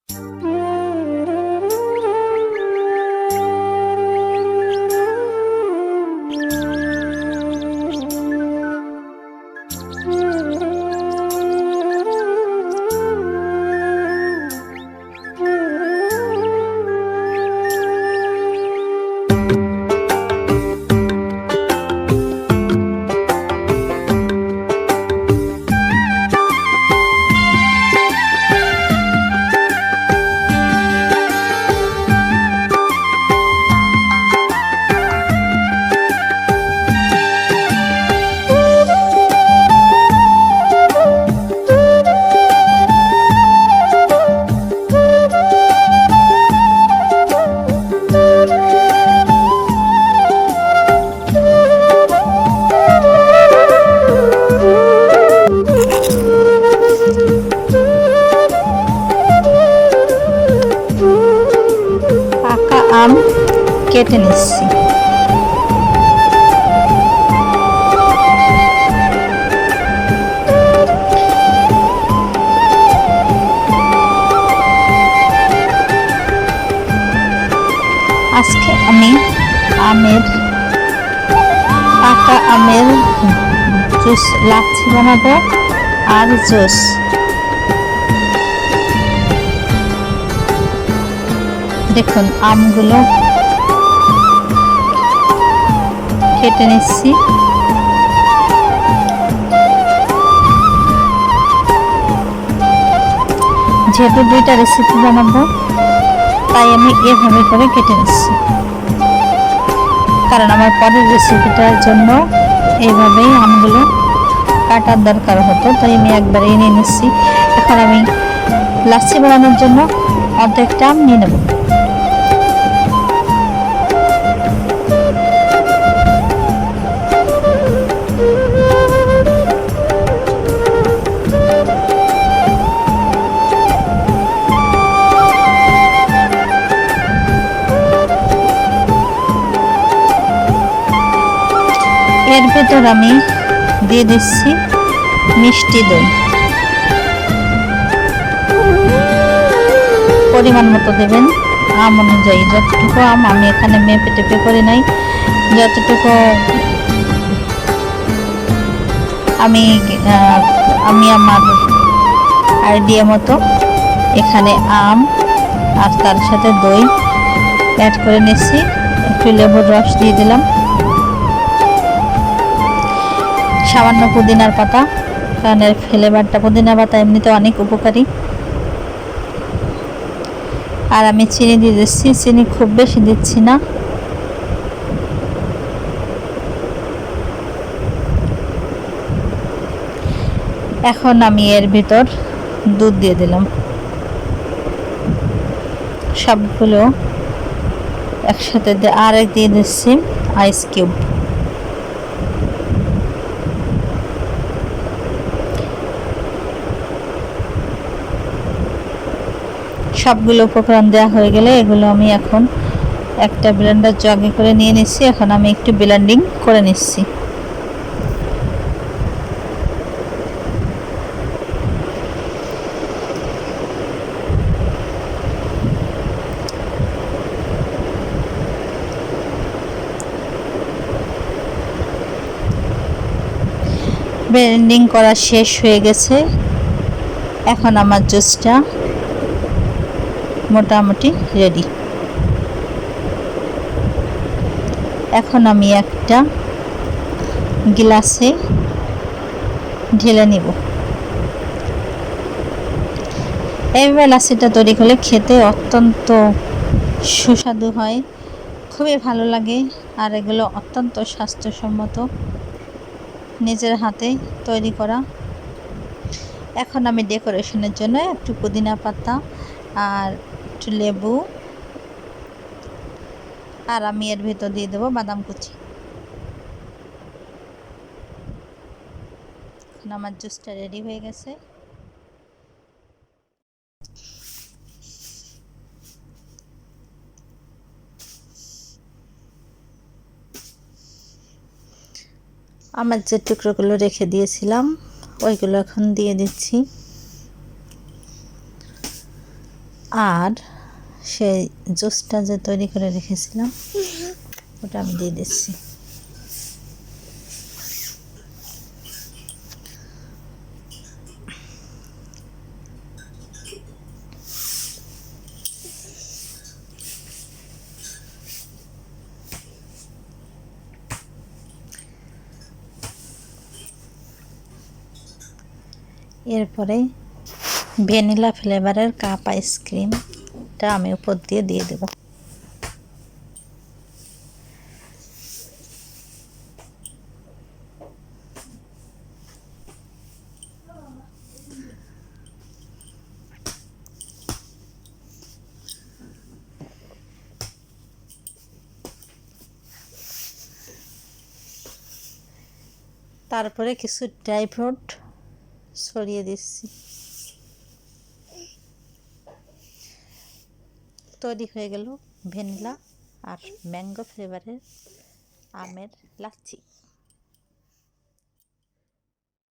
আম কেটে নিচ্ছি। আজকে আমি পাকা আমের জুস লাচ্ছি বানাবো আর জুস। দেখুন আমগুলো কেটে নিচ্ছি। যেহেতু দুইটা রেসিপি বানাবো তাই আমি এভাবে করে কেটে নিচ্ছি, কারণ আমার পরের রেসিপিটার জন্য এইভাবেই আমগুলো কাটার দরকার হতো, তাই আমি একবারেই নিয়ে নিচ্ছি। এখন আমি লাচ্ছি বানানোর জন্য অর্ধেকটা আম নিয়ে নেব। এর ভেতর আমি দিয়ে দিচ্ছি মিষ্টি দই, পরিমাণ মতো দেবেন আম অনুযায়ী। যতটুকু আম আমি এখানে মেপে টেপে করে নাই, যতটুকু আমি আমার আইডিয়া মতো এখানে আম আর তার সাথে দই অ্যাড করে নিচ্ছি। একটু লেবুর রস দিয়ে দিলাম, সামান্য পুদিনার পাতা, কারণ এর ফ্লেভারটা, পুদিনা পাতা এমনিতে অনেক উপকারী। আর আমি চিনি দিয়ে দিচ্ছি, চিনি খুব বেশি দিচ্ছি না। এখন আমি এর ভিতর দুধ দিয়ে দিলাম, সবগুলো একসাথে আর দিয়ে দিচ্ছি আইস কিউব। সবগুলো উপকরণ দেওয়া হয়ে গেলে এগুলো আমি এখন একটা ব্লেন্ডার জগে করে নিয়ে নিচ্ছি। এখন আমি একটু ব্লেন্ডিং করে নিচ্ছি। ব্লেন্ডিং করা শেষ হয়ে গেছে। এখন আমার জুসটা মোটামুটি রেডি। এখন আমি একটা গ্লাসে ঢেলে নিব। এইভাবে লাচ্ছিটা তৈরি করলে খেতে অত্যন্ত সুস্বাদু হয়, খুবই ভালো লাগে। আর এগুলো অত্যন্ত স্বাস্থ্যসম্মত, নিজের হাতে তৈরি করা। এখন আমি ডেকোরেশনের জন্য একটু পুদিনা পাতা আর একটু লেবু, আর আমি এর ভেতর দিয়ে দেবো বাদাম কুচি। এখন আমার জুসটা রেডি হয়ে গেছে। আমার যে টুকরোগুলো রেখে দিয়েছিলাম ওইগুলো এখন দিয়ে দিচ্ছি। আর সেই জুসটা যে তৈরি করে রেখেছিলাম ওটা আমি দিয়ে দিচ্ছি। এরপরে ভ্যানিলা ফ্লেভারের কাপ আইসক্রিমটা আমি উপর দিয়ে দেব। তারপরে কিছু ড্রাই ফ্রুট ছড়িয়ে দিচ্ছি। তৈরি হয়ে গেল ভ্যানিলা আর ম্যাঙ্গো ফ্লেভারের আমের লাচ্ছি।